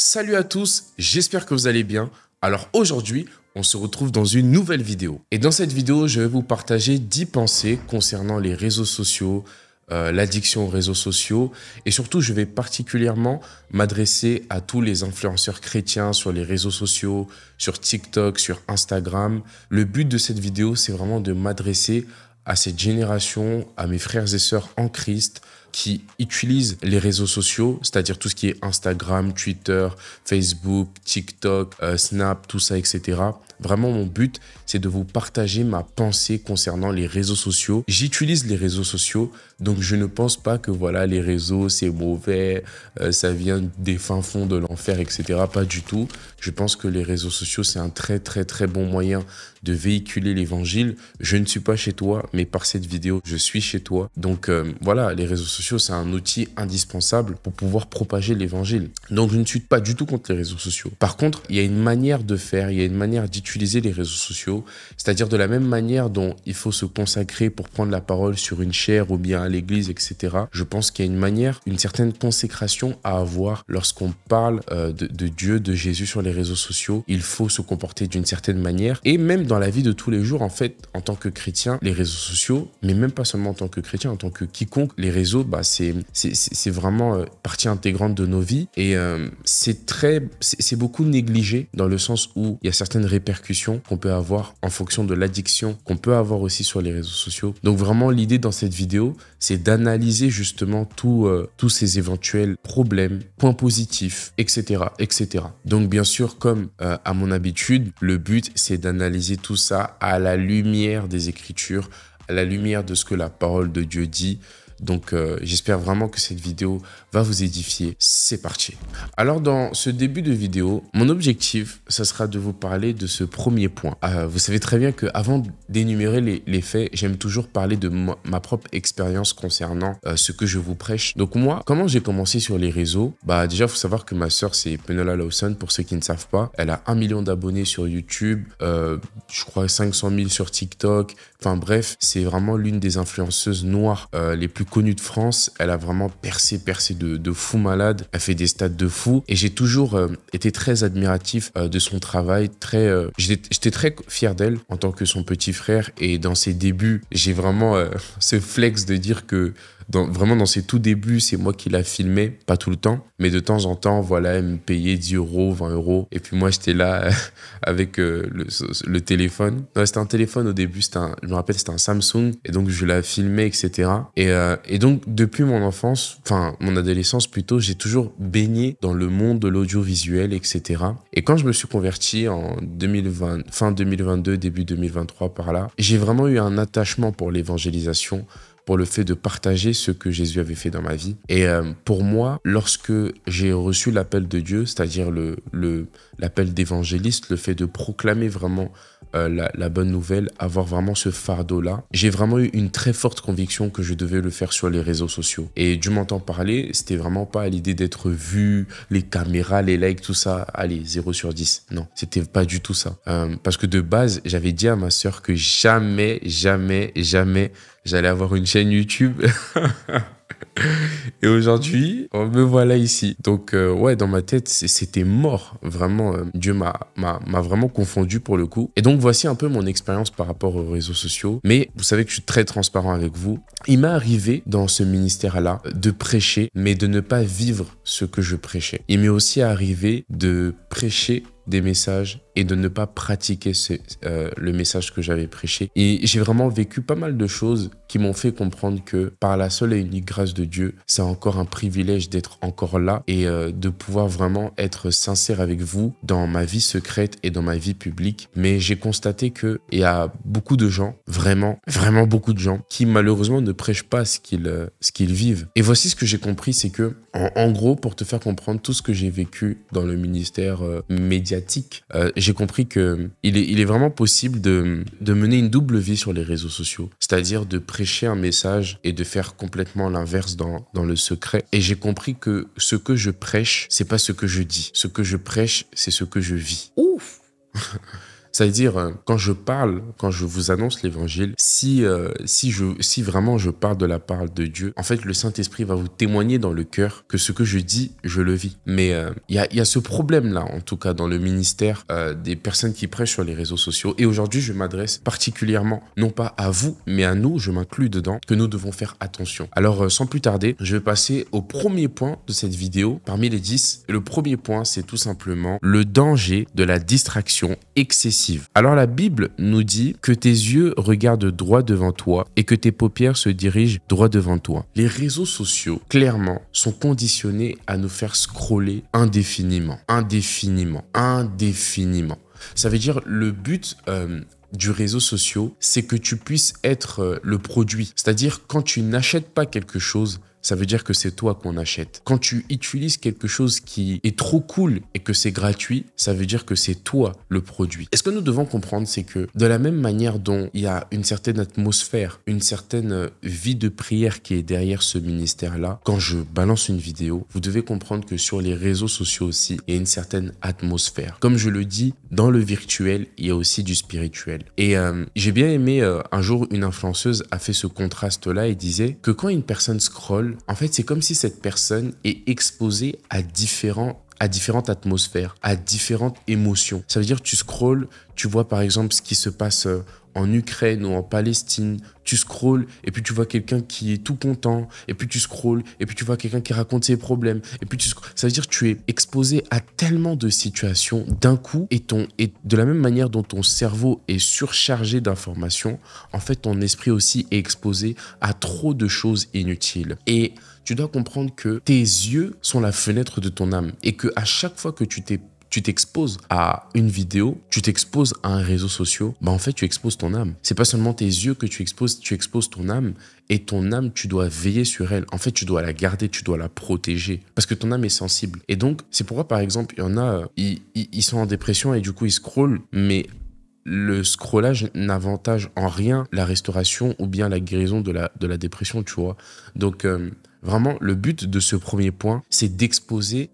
Salut à tous, j'espère que vous allez bien. Alors aujourd'hui, on se retrouve dans une nouvelle vidéo. Et dans cette vidéo, je vais vous partager 10 pensées concernant les réseaux sociaux, l'addiction aux réseaux sociaux. Et surtout, je vais particulièrement m'adresser à tous les influenceurs chrétiens sur les réseaux sociaux, sur TikTok, sur Instagram. Le but de cette vidéo, c'est vraiment de m'adresser à cette génération, à mes frères et sœurs en Christ, qui utilisent les réseaux sociaux, c'est-à-dire tout ce qui est Instagram, Twitter, Facebook, TikTok, Snap, tout ça, etc. Vraiment, mon but, c'est de vous partager ma pensée concernant les réseaux sociaux. J'utilise les réseaux sociaux, donc je ne pense pas que voilà, les réseaux, c'est mauvais, ça vient des fins fonds de l'enfer, etc. Pas du tout. Je pense que les réseaux sociaux, c'est un très, très, très bon moyen de véhiculer l'évangile. Je ne suis pas chez toi, mais par cette vidéo, je suis chez toi. Donc voilà, les réseaux sociaux, c'est un outil indispensable pour pouvoir propager l'évangile. Donc je ne suis pas du tout contre les réseaux sociaux. Par contre, il y a une manière de faire, il y a une manière d'utiliser les réseaux sociaux, c'est-à-dire de la même manière dont il faut se consacrer pour prendre la parole sur une chaire ou bien à l'église, etc. Je pense qu'il y a une manière, une certaine consécration à avoir lorsqu'on parle de Dieu, de Jésus sur les réseaux sociaux. Il faut se comporter d'une certaine manière. Et même dans la vie de tous les jours, en fait, en tant que chrétien, les réseaux sociaux, mais même pas seulement en tant que chrétien, en tant que quiconque, les réseaux, c'est vraiment partie intégrante de nos vies. Et c'est beaucoup négligé dans le sens où il y a certaines répercussions qu'on peut avoir en fonction de l'addiction qu'on peut avoir aussi sur les réseaux sociaux. Donc vraiment, l'idée dans cette vidéo, c'est d'analyser justement tous ces éventuels problèmes, points positifs, etc., etc. Donc bien sûr, comme à mon habitude, le but, c'est d'analyser tout ça à la lumière des Écritures, à la lumière de ce que la parole de Dieu dit. Donc j'espère vraiment que cette vidéo va vous édifier. C'est parti. Alors dans ce début de vidéo, mon objectif, ça sera de vous parler de ce premier point. Vous savez très bien qu'avant d'énumérer les faits, j'aime toujours parler de ma propre expérience concernant ce que je vous prêche. Donc moi, comment j'ai commencé sur les réseaux? Déjà, il faut savoir que ma sœur, c'est Penola Lawson, pour ceux qui ne savent pas. Elle a 1 million d'abonnés sur YouTube, je crois 500 000 sur TikTok. Enfin bref, c'est vraiment l'une des influenceuses noires les plus connue de France. Elle a vraiment percé de fou malade. Elle fait des stats de fou. Et j'ai toujours été très admiratif de son travail. J'étais très fier d'elle en tant que son petit frère. Et dans ses débuts, j'ai vraiment ce flex de dire que vraiment dans ses tout débuts, c'est moi qui la filmais. Pas tout le temps, mais de temps en temps, voilà, elle me payait 10 euros, 20 euros. Et puis moi, j'étais là avec le téléphone. Non, c'était un téléphone au début. Je me rappelle, c'était un Samsung. Et donc, je la filmais, etc. Et donc, depuis mon enfance, enfin, mon adolescence plutôt, j'ai toujours baigné dans le monde de l'audiovisuel, etc. Et quand je me suis converti en 2020, fin 2022, début 2023, par là, j'ai vraiment eu un attachement pour l'évangélisation, pour le fait de partager ce que Jésus avait fait dans ma vie. Et pour moi, lorsque j'ai reçu l'appel de Dieu, c'est-à-dire l'appel d'évangéliste, le fait de proclamer vraiment la bonne nouvelle, avoir vraiment ce fardeau-là, j'ai vraiment eu une très forte conviction que je devais le faire sur les réseaux sociaux. Et Dieu m'entend parler, c'était vraiment pas à l'idée d'être vu, les caméras, les likes, tout ça, allez, 0 sur 10. Non, c'était pas du tout ça. Parce que de base, j'avais dit à ma sœur que jamais j'allais avoir une chaîne YouTube. Et aujourd'hui, me voilà ici. Donc, ouais, dans ma tête, c'était mort. Vraiment, Dieu m'a vraiment confondu pour le coup. Et donc, voici un peu mon expérience par rapport aux réseaux sociaux. Mais vous savez que je suis très transparent avec vous. Il m'est arrivé dans ce ministère-là de prêcher, mais de ne pas vivre ce que je prêchais. Il m'est aussi arrivé de prêcher des messages et de ne pas pratiquer le message que j'avais prêché. Et j'ai vraiment vécu pas mal de choses qui m'ont fait comprendre que par la seule et unique grâce de Dieu, c'est encore un privilège d'être encore là et de pouvoir vraiment être sincère avec vous dans ma vie secrète et dans ma vie publique. Mais j'ai constaté qu'il y a beaucoup de gens, vraiment beaucoup de gens, qui malheureusement ne prêchent pas ce qu'ils vivent. Et voici ce que j'ai compris, c'est que, en gros, pour te faire comprendre tout ce que j'ai vécu dans le ministère médiatique, j'ai compris qu'il est vraiment possible de mener une double vie sur les réseaux sociaux, c'est-à-dire de prêcher un message et de faire complètement l'inverse dans le secret. Et j'ai compris que ce que je prêche, c'est pas ce que je dis. Ce que je prêche, c'est ce que je vis. Ouf! C'est-à-dire, quand je parle, quand je vous annonce l'évangile, si vraiment je parle de la parole de Dieu, en fait, le Saint-Esprit va vous témoigner dans le cœur que ce que je dis, je le vis. Mais il y a ce problème-là, en tout cas, dans le ministère des personnes qui prêchent sur les réseaux sociaux. Et aujourd'hui, je m'adresse particulièrement, non pas à vous, mais à nous, je m'inclus dedans, que nous devons faire attention. Alors, sans plus tarder, je vais passer au premier point de cette vidéo, parmi les 10. Et le premier point, c'est tout simplement le danger de la distraction excessive. Alors, la Bible nous dit que tes yeux regardent droit devant toi et que tes paupières se dirigent droit devant toi. Les réseaux sociaux, clairement, sont conditionnés à nous faire scroller indéfiniment. Ça veut dire le but du réseau social, c'est que tu puisses être le produit. C'est-à-dire, quand tu n'achètes pas quelque chose, ça veut dire que c'est toi qu'on achète. Quand tu utilises quelque chose qui est trop cool et que c'est gratuit, ça veut dire que c'est toi le produit. Et ce que nous devons comprendre, c'est que de la même manière dont il y a une certaine atmosphère, une certaine vie de prière qui est derrière ce ministère-là, quand je balance une vidéo, vous devez comprendre que sur les réseaux sociaux aussi, il y a une certaine atmosphère. Comme je le dis, dans le virtuel, il y a aussi du spirituel. Et j'ai bien aimé, un jour, une influenceuse a fait ce contraste-là et disait que quand une personne scrolle, en fait, c'est comme si cette personne est exposée à différentes atmosphères, à différentes émotions. Ça veut dire que tu scrolles, tu vois par exemple ce qui se passe en Ukraine ou en Palestine, tu scrolles et puis tu vois quelqu'un qui est tout content, et puis tu scrolles et puis tu vois quelqu'un qui raconte ses problèmes, et puis ça veut dire que tu es exposé à tellement de situations d'un coup, et de la même manière dont ton cerveau est surchargé d'informations, en fait ton esprit aussi est exposé à trop de choses inutiles. Et tu dois comprendre que tes yeux sont la fenêtre de ton âme, et que à chaque fois que tu t'exposes à une vidéo, tu t'exposes à un réseau social, bah en fait tu exposes ton âme. C'est pas seulement tes yeux que tu exposes ton âme, et ton âme, tu dois veiller sur elle. En fait, tu dois la garder, tu dois la protéger, parce que ton âme est sensible. Et donc, c'est pourquoi par exemple, il y en a, ils sont en dépression et du coup ils scrollent, mais le scrollage n'avantage en rien la restauration ou bien la guérison de la dépression, tu vois. Donc, vraiment, le but de ce premier point, c'est d'exposer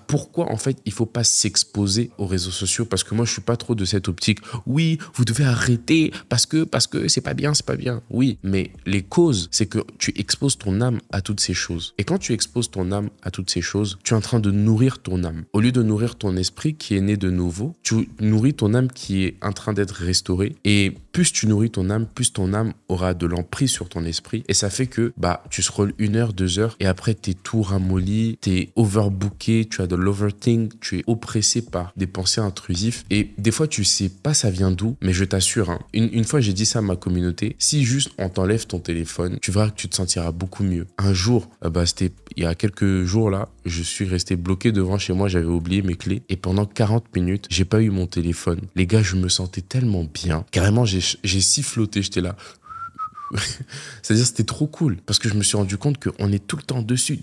pourquoi, en fait, il ne faut pas s'exposer aux réseaux sociaux. Parce que moi, je ne suis pas trop de cette optique. Oui, vous devez arrêter parce que c'est pas bien, c'est pas bien. Oui, mais les causes, c'est que tu exposes ton âme à toutes ces choses. Et quand tu exposes ton âme à toutes ces choses, tu es en train de nourrir ton âme. Au lieu de nourrir ton esprit qui est né de nouveau, tu nourris ton âme qui est en train d'être restaurée. Et plus tu nourris ton âme, plus ton âme aura de l'emprise sur ton esprit. Et ça fait que tu scrolles 1 heure, 2 heures, et après t'es tout ramolli, t'es overbooké, tu as de l'overthink, tu es oppressé par des pensées intrusives. Et des fois tu sais pas ça vient d'où, mais je t'assure, une fois j'ai dit ça à ma communauté, si juste on t'enlève ton téléphone, tu verras que tu te sentiras beaucoup mieux. Un jour, c'était il y a quelques jours là, je suis resté bloqué devant chez moi, j'avais oublié mes clés, et pendant 40 minutes, j'ai pas eu mon téléphone. Les gars, je me sentais tellement bien. Carrément, j'ai siffloté, j'étais là. C'est-à-dire c'était trop cool parce que je me suis rendu compte qu'on est tout le temps dessus.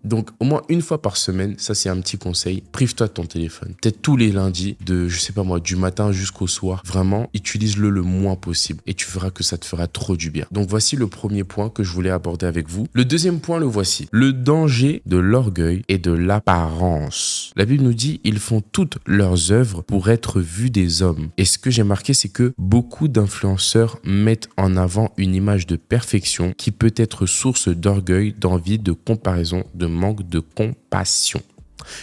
Donc au moins une fois par semaine, ça c'est un petit conseil, prive-toi de ton téléphone. Peut-être tous les lundis, je sais pas moi, du matin jusqu'au soir, vraiment utilise-le le moins possible et tu verras que ça te fera trop du bien. Donc voici le premier point que je voulais aborder avec vous. Le deuxième point, le voici. Le danger de l'orgueil et de l'apparence. La Bible nous dit, ils font toutes leurs œuvres pour être vus des hommes. Et ce que j'ai marqué, c'est que beaucoup d'influenceurs mettent en avant une image de perfection qui peut être source d'orgueil, d'envie, de comparaison, de manque de compassion.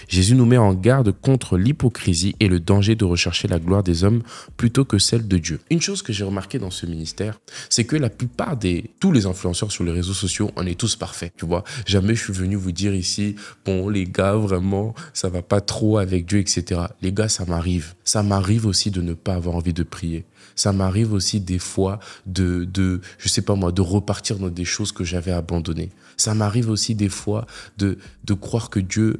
Jésus nous met en garde contre l'hypocrisie et le danger de rechercher la gloire des hommes plutôt que celle de Dieu. Une chose que j'ai remarqué dans ce ministère, c'est que la plupart tous les influenceurs sur les réseaux sociaux, on est tous parfaits, tu vois. Jamais je suis venu vous dire ici, bon les gars, vraiment, ça va pas trop avec Dieu, etc. Les gars, ça m'arrive. Ça m'arrive aussi de ne pas avoir envie de prier. Ça m'arrive aussi des fois je sais pas moi, de repartir dans des choses que j'avais abandonnées. Ça m'arrive aussi des fois de croire que Dieu,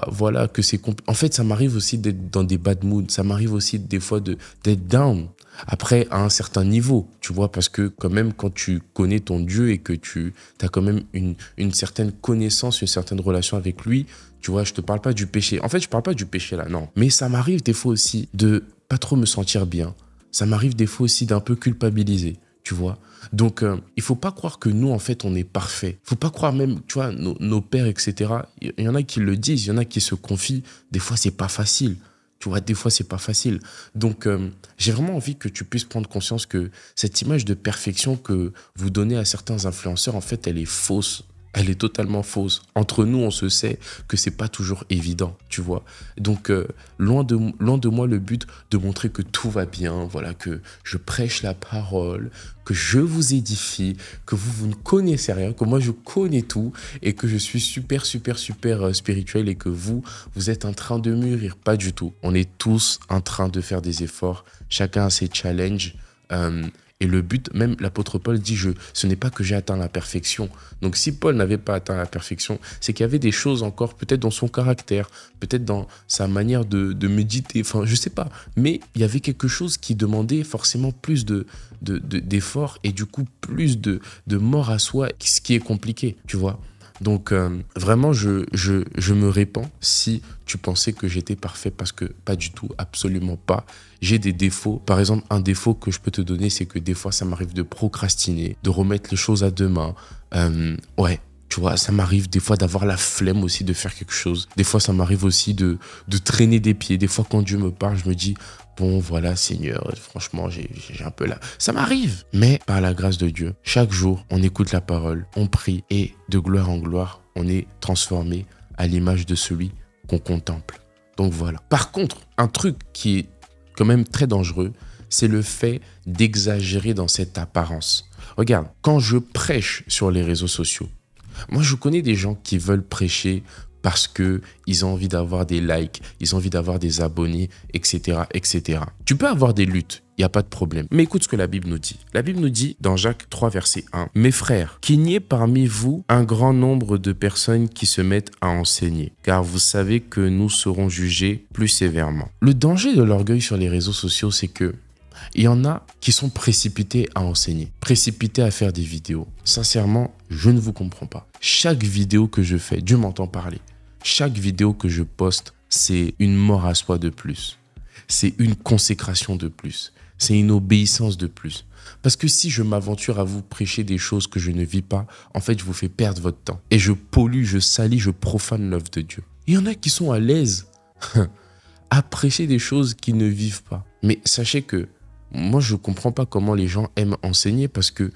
voilà, que c'est en fait, ça m'arrive aussi d'être dans des bad moods. Ça m'arrive aussi des fois d'être down. Après, à un certain niveau, tu vois, parce que quand même, quand tu connais ton Dieu et que tu as quand même une certaine connaissance, une certaine relation avec lui, tu vois, je te parle pas du péché. En fait, je parle pas du péché là, non. Mais ça m'arrive des fois aussi de pas trop me sentir bien. Ça m'arrive des fois aussi d'un peu culpabiliser, tu vois. Donc, il faut pas croire que nous, en fait, on est parfait. Il faut pas croire même, tu vois, nos pères, etc. Il y en a qui le disent, il y en a qui se confient. Des fois, c'est pas facile. Tu vois, des fois, c'est pas facile. Donc, j'ai vraiment envie que tu puisses prendre conscience que cette image de perfection que vous donnez à certains influenceurs, en fait, elle est fausse. Elle est totalement fausse. Entre nous, on se sait que c'est pas toujours évident, tu vois. Donc, loin de moi le but de montrer que tout va bien, voilà, que je prêche la parole, que je vous édifie, que vous ne connaissez rien, que moi je connais tout et que je suis super spirituel et que vous êtes en train de mûrir. Pas du tout. On est tous en train de faire des efforts. Chacun a ses challenges. Et le but, même l'apôtre Paul dit, ce n'est pas que j'ai atteint la perfection. Donc si Paul n'avait pas atteint la perfection, c'est qu'il y avait des choses encore, peut-être dans son caractère, peut-être dans sa manière de méditer, enfin je sais pas. Mais il y avait quelque chose qui demandait forcément plus d'efforts et du coup plus de mort à soi, ce qui est compliqué, tu vois. Donc vraiment, je me répands si tu pensais que j'étais parfait parce que pas du tout, absolument pas. J'ai des défauts. Par exemple, un défaut que je peux te donner, c'est que des fois, ça m'arrive de procrastiner, de remettre les choses à demain. Ouais, tu vois, ça m'arrive des fois d'avoir la flemme aussi de faire quelque chose. Des fois, ça m'arrive aussi de traîner des pieds. Des fois, quand Dieu me parle, je me dis... Bon, voilà, Seigneur, franchement, j'ai un peu là. Ça m'arrive. Mais par la grâce de Dieu, chaque jour, on écoute la parole, on prie et de gloire en gloire, on est transformé à l'image de celui qu'on contemple. Donc voilà. Par contre, un truc qui est quand même très dangereux, c'est le fait d'exagérer dans cette apparence. Regarde, quand je prêche sur les réseaux sociaux, moi, je connais des gens qui veulent prêcher parce qu'ils ont envie d'avoir des likes, ils ont envie d'avoir des abonnés, etc., etc. Tu peux avoir des luttes, il n'y a pas de problème. Mais écoute ce que la Bible nous dit. La Bible nous dit dans Jacques 3, verset 1, « Mes frères, qu'il n'y ait parmi vous un grand nombre de personnes qui se mettent à enseigner, car vous savez que nous serons jugés plus sévèrement. » Le danger de l'orgueil sur les réseaux sociaux, c'est que il y en a qui sont précipités à enseigner, précipités à faire des vidéos. Sincèrement, je ne vous comprends pas. Chaque vidéo que je fais, Dieu m'entend parler, chaque vidéo que je poste, c'est une mort à soi de plus. C'est une consécration de plus. C'est une obéissance de plus. Parce que si je m'aventure à vous prêcher des choses que je ne vis pas, en fait, je vous fais perdre votre temps. Et je pollue, je salis, je profane l'œuvre de Dieu. Il y en a qui sont à l'aise à prêcher des choses qu'ils ne vivent pas. Mais sachez que moi, je ne comprends pas comment les gens aiment enseigner parce que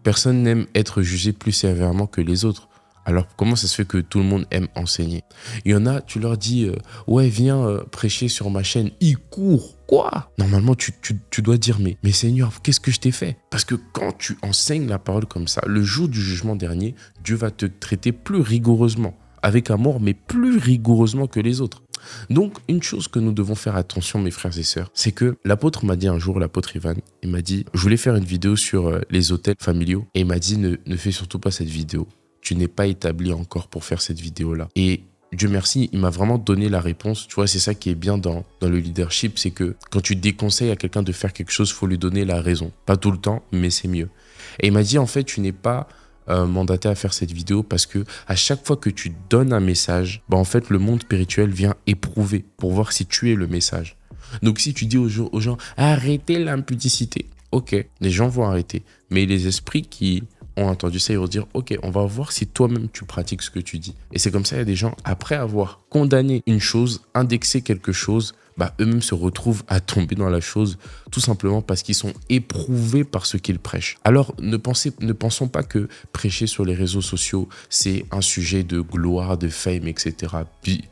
personne n'aime être jugé plus sévèrement que les autres. Alors, comment ça se fait que tout le monde aime enseigner? Il y en a, tu leur dis, ouais, viens prêcher sur ma chaîne. Ils courent. Quoi? Normalement, tu dois dire, mais Seigneur, qu'est-ce que je t'ai fait? Parce que quand tu enseignes la parole comme ça, le jour du jugement dernier, Dieu va te traiter plus rigoureusement, avec amour, mais plus rigoureusement que les autres. Donc, une chose que nous devons faire attention, mes frères et sœurs, c'est que l'apôtre m'a dit un jour, l'apôtre Ivan, il m'a dit, je voulais faire une vidéo sur les hôtels familiaux, et il m'a dit, ne fais surtout pas cette vidéo. Tu n'es pas établi encore pour faire cette vidéo-là. Et Dieu merci, il m'a vraiment donné la réponse. Tu vois, c'est ça qui est bien dans le leadership, c'est que quand tu déconseilles à quelqu'un de faire quelque chose, il faut lui donner la raison. Pas tout le temps, mais c'est mieux. Et il m'a dit, en fait, tu n'es pas mandaté à faire cette vidéo parce que à chaque fois que tu donnes un message, bah, en fait, le monde spirituel vient éprouver pour voir si tu es le message. Donc, si tu dis aux gens, arrêtez l'impudicité, ok, les gens vont arrêter. Mais les esprits qui ont entendu ça, ils vont dire, ok, on va voir si toi-même tu pratiques ce que tu dis. Et c'est comme ça, il y a des gens, après avoir condamné une chose, indexé quelque chose, bah, eux-mêmes se retrouvent à tomber dans la chose, tout simplement parce qu'ils sont éprouvés par ce qu'ils prêchent. Alors, ne pensons pas que prêcher sur les réseaux sociaux, c'est un sujet de gloire, de fame, etc. Puis,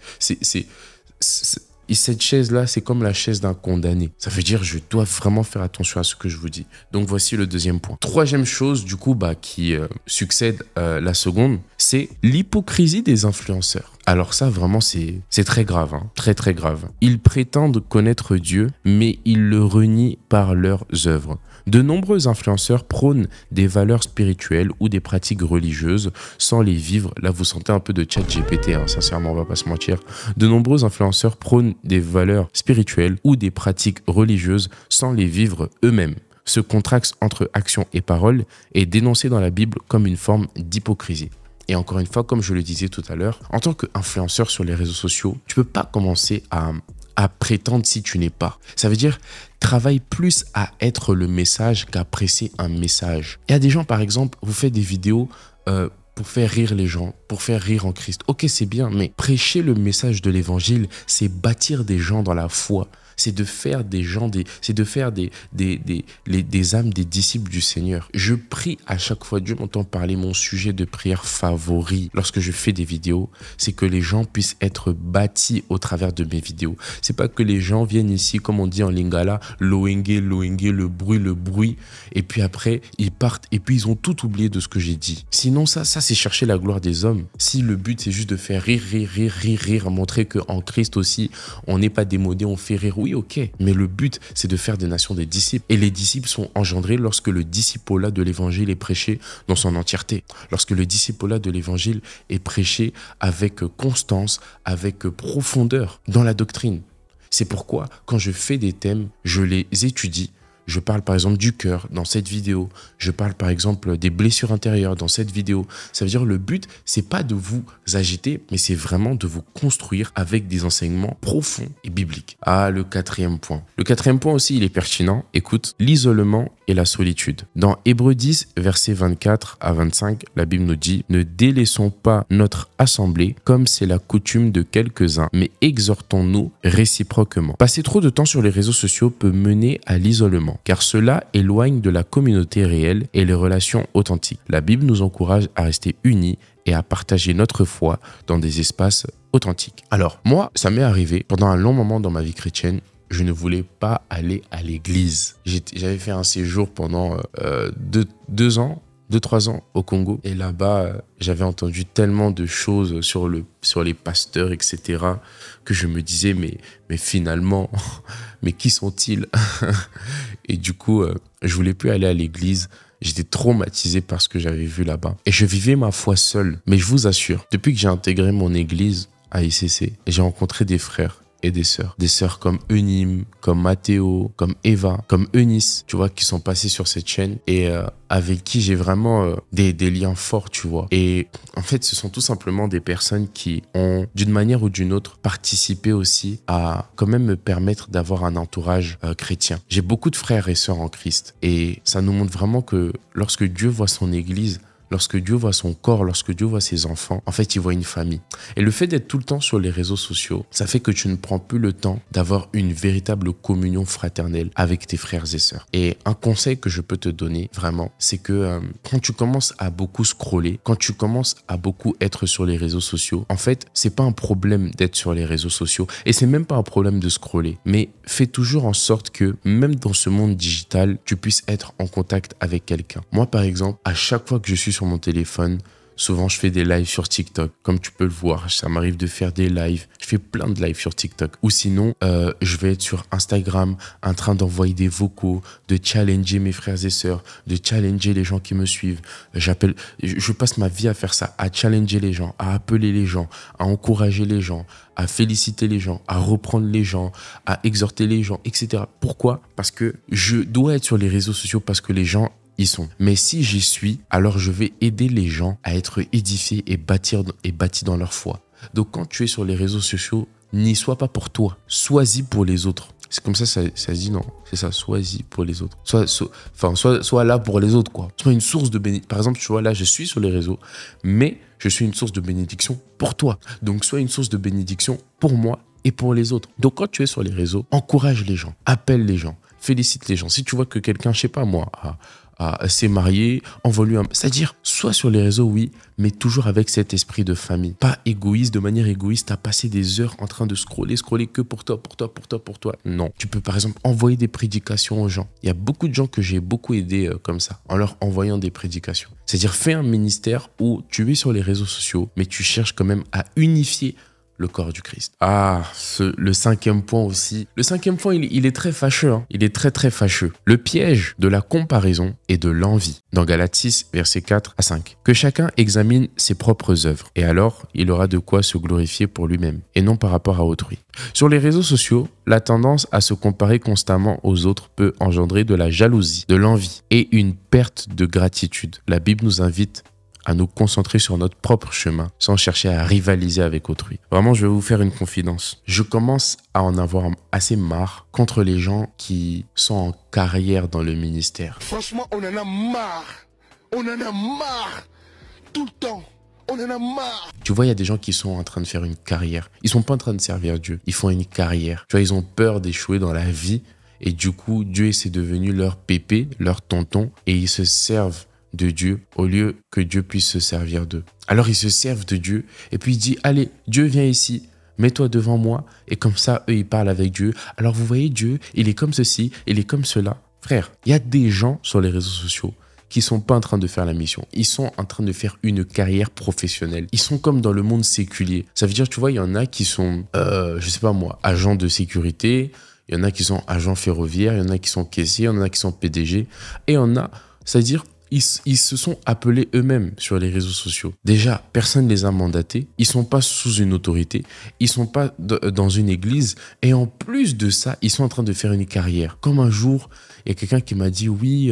cette chaise-là, c'est comme la chaise d'un condamné. Ça veut dire, je dois vraiment faire attention à ce que je vous dis. Donc, voici le deuxième point. Troisième chose, du coup, qui succède la seconde, c'est l'hypocrisie des influenceurs. Alors ça, vraiment, c'est très grave, hein, très très grave. Ils prétendent connaître Dieu, mais ils le renient par leurs œuvres. De nombreux influenceurs prônent des valeurs spirituelles ou des pratiques religieuses sans les vivre. Là, vous sentez un peu de ChatGPT, hein, sincèrement, on va pas se mentir. De nombreux influenceurs prônent des valeurs spirituelles ou des pratiques religieuses sans les vivre eux-mêmes. Ce contraste entre action et parole est dénoncé dans la Bible comme une forme d'hypocrisie. Et encore une fois, comme je le disais tout à l'heure, en tant qu'influenceur sur les réseaux sociaux, tu ne peux pas commencer à prétendre si tu n'es pas. Ça veut dire, travaille plus à être le message qu'à presser un message. Il y a des gens, par exemple, vous faites des vidéos pour faire rire les gens, pour faire rire en Christ. Ok, c'est bien, mais prêcher le message de l'évangile, c'est bâtir des gens dans la foi. C'est de faire des gens, c'est de faire des âmes, des disciples du Seigneur. Je prie à chaque fois, Dieu m'entend parler, mon sujet de prière favori lorsque je fais des vidéos, c'est que les gens puissent être bâtis au travers de mes vidéos. C'est pas que les gens viennent ici, comme on dit en lingala, loenge, le bruit, et puis après, ils partent, et puis ils ont tout oublié de ce que j'ai dit. Sinon, ça c'est chercher la gloire des hommes. Si le but, c'est juste de faire rire, montrer qu'en Christ aussi, on n'est pas démodé, on fait rire. Oui, ok, mais le but, c'est de faire des nations des disciples. Et les disciples sont engendrés lorsque le discipolat de l'évangile est prêché dans son entièreté. Lorsque le discipolat de l'évangile est prêché avec constance, avec profondeur dans la doctrine. C'est pourquoi, quand je fais des thèmes, je les étudie. Je parle par exemple du cœur dans cette vidéo. Je parle par exemple des blessures intérieures dans cette vidéo. Ça veut dire le but, c'est pas de vous agiter, mais c'est vraiment de vous construire avec des enseignements profonds et bibliques. Ah, le quatrième point. Le quatrième point aussi, il est pertinent. Écoute, l'isolement et la solitude. Dans Hébreux 10, versets 24 à 25, la Bible nous dit « Ne délaissons pas notre assemblée comme c'est la coutume de quelques-uns, mais exhortons-nous réciproquement. » Passer trop de temps sur les réseaux sociaux peut mener à l'isolement, car cela éloigne de la communauté réelle et les relations authentiques. La Bible nous encourage à rester unis et à partager notre foi dans des espaces authentiques. Alors, moi, ça m'est arrivé pendant un long moment dans ma vie chrétienne, je ne voulais pas aller à l'église. J'avais fait un séjour pendant 2-3 ans au Congo. Et là-bas, j'avais entendu tellement de choses sur les pasteurs, etc., que je me disais, mais finalement, mais qui sont-ils? Et du coup, je voulais plus aller à l'église. J'étais traumatisé par ce que j'avais vu là-bas. Et je vivais ma foi seul. Mais je vous assure, depuis que j'ai intégré mon église à ICC, j'ai rencontré des frères et des sœurs comme Eunim, comme Mathéo, comme Eva, comme Eunice, tu vois, qui sont passés sur cette chaîne et avec qui j'ai vraiment des liens forts, tu vois. Et en fait, ce sont tout simplement des personnes qui ont, d'une manière ou d'une autre, participé aussi à quand même me permettre d'avoir un entourage chrétien. J'ai beaucoup de frères et sœurs en Christ et ça nous montre vraiment que lorsque Dieu voit son église, lorsque Dieu voit son corps, lorsque Dieu voit ses enfants, en fait, il voit une famille. Et le fait d'être tout le temps sur les réseaux sociaux, ça fait que tu ne prends plus le temps d'avoir une véritable communion fraternelle avec tes frères et sœurs. Et un conseil que je peux te donner, vraiment, c'est que quand tu commences à beaucoup scroller, quand tu commences à beaucoup être sur les réseaux sociaux, en fait, c'est pas un problème d'être sur les réseaux sociaux et c'est même pas un problème de scroller. Mais fais toujours en sorte que, même dans ce monde digital, tu puisses être en contact avec quelqu'un. Moi, par exemple, à chaque fois que je suis sur mon téléphone, souvent je fais des lives sur TikTok, comme tu peux le voir, ça m'arrive de faire des lives, je fais plein de lives sur TikTok, ou sinon je vais être sur Instagram en train d'envoyer des vocaux, de challenger mes frères et sœurs, de challenger les gens qui me suivent. Je passe ma vie à faire ça, à challenger les gens, à appeler les gens, à encourager les gens, à féliciter les gens, à reprendre les gens, à exhorter les gens, etc. Pourquoi? Parce que je dois être sur les réseaux sociaux parce que les gens y sont. Mais si j'y suis, alors je vais aider les gens à être édifiés et bâtis dans leur foi. Donc quand tu es sur les réseaux sociaux, n'y sois pas pour toi, sois-y pour les autres. C'est comme ça se dit, non, c'est ça, sois-y pour les autres. Sois là pour les autres, quoi. Sois une source de bénédiction. Par exemple, tu vois, là, je suis sur les réseaux, mais je suis une source de bénédiction pour toi. Donc, sois une source de bénédiction pour moi et pour les autres. Donc, quand tu es sur les réseaux, encourage les gens, appelle les gens, félicite les gens. Si tu vois que quelqu'un, je sais pas moi, s'est marié, envoie-lui un... C'est-à-dire, soit sur les réseaux, oui, mais toujours avec cet esprit de famille. Pas égoïste, de manière égoïste, à passer des heures en train de scroller que pour toi. Non. Tu peux par exemple envoyer des prédications aux gens. Il y a beaucoup de gens que j'ai beaucoup aidés comme ça, en leur envoyant des prédications. C'est-à-dire, fais un ministère où tu es sur les réseaux sociaux, mais tu cherches quand même à unifier le corps du Christ. Ah, le cinquième point aussi. Le cinquième point, il est très fâcheux. Hein. Il est très, très fâcheux. Le piège de la comparaison et de l'envie. Dans Galates 6, versets 4 à 5. Que chacun examine ses propres œuvres. Et alors, il aura de quoi se glorifier pour lui-même et non par rapport à autrui. Sur les réseaux sociaux, la tendance à se comparer constamment aux autres peut engendrer de la jalousie, de l'envie et une perte de gratitude. La Bible nous invite à nous concentrer sur notre propre chemin sans chercher à rivaliser avec autrui. Vraiment, je vais vous faire une confidence. Je commence à en avoir assez marre contre les gens qui sont en carrière dans le ministère. Franchement, on en a marre. On en a marre. Tout le temps. On en a marre. Tu vois, il y a des gens qui sont en train de faire une carrière. Ils sont pas en train de servir Dieu. Ils font une carrière. Tu vois, ils ont peur d'échouer dans la vie. Et du coup, Dieu, c'est devenu leur pépé, leur tonton. Et ils se servent de Dieu au lieu que Dieu puisse se servir d'eux. Alors, ils se servent de Dieu. Et puis, il dit, allez, Dieu, viens ici. Mets-toi devant moi. Et comme ça, eux, ils parlent avec Dieu. Alors, vous voyez, Dieu, il est comme ceci, il est comme cela. Frère, il y a des gens sur les réseaux sociaux qui sont pas en train de faire la mission. Ils sont en train de faire une carrière professionnelle. Ils sont comme dans le monde séculier. Ça veut dire, tu vois, il y en a qui sont, je sais pas moi, agents de sécurité. Il y en a qui sont agents ferroviaires. Il y en a qui sont caissiers. Il y en a qui sont PDG. Et il y en a, c'est-à-dire, ils se sont appelés eux-mêmes sur les réseaux sociaux. Déjà, personne ne les a mandatés. Ils sont pas sous une autorité. Ils sont pas dans une église. Et en plus de ça, ils sont en train de faire une carrière. Comme un jour, il y a quelqu'un qui m'a dit, oui,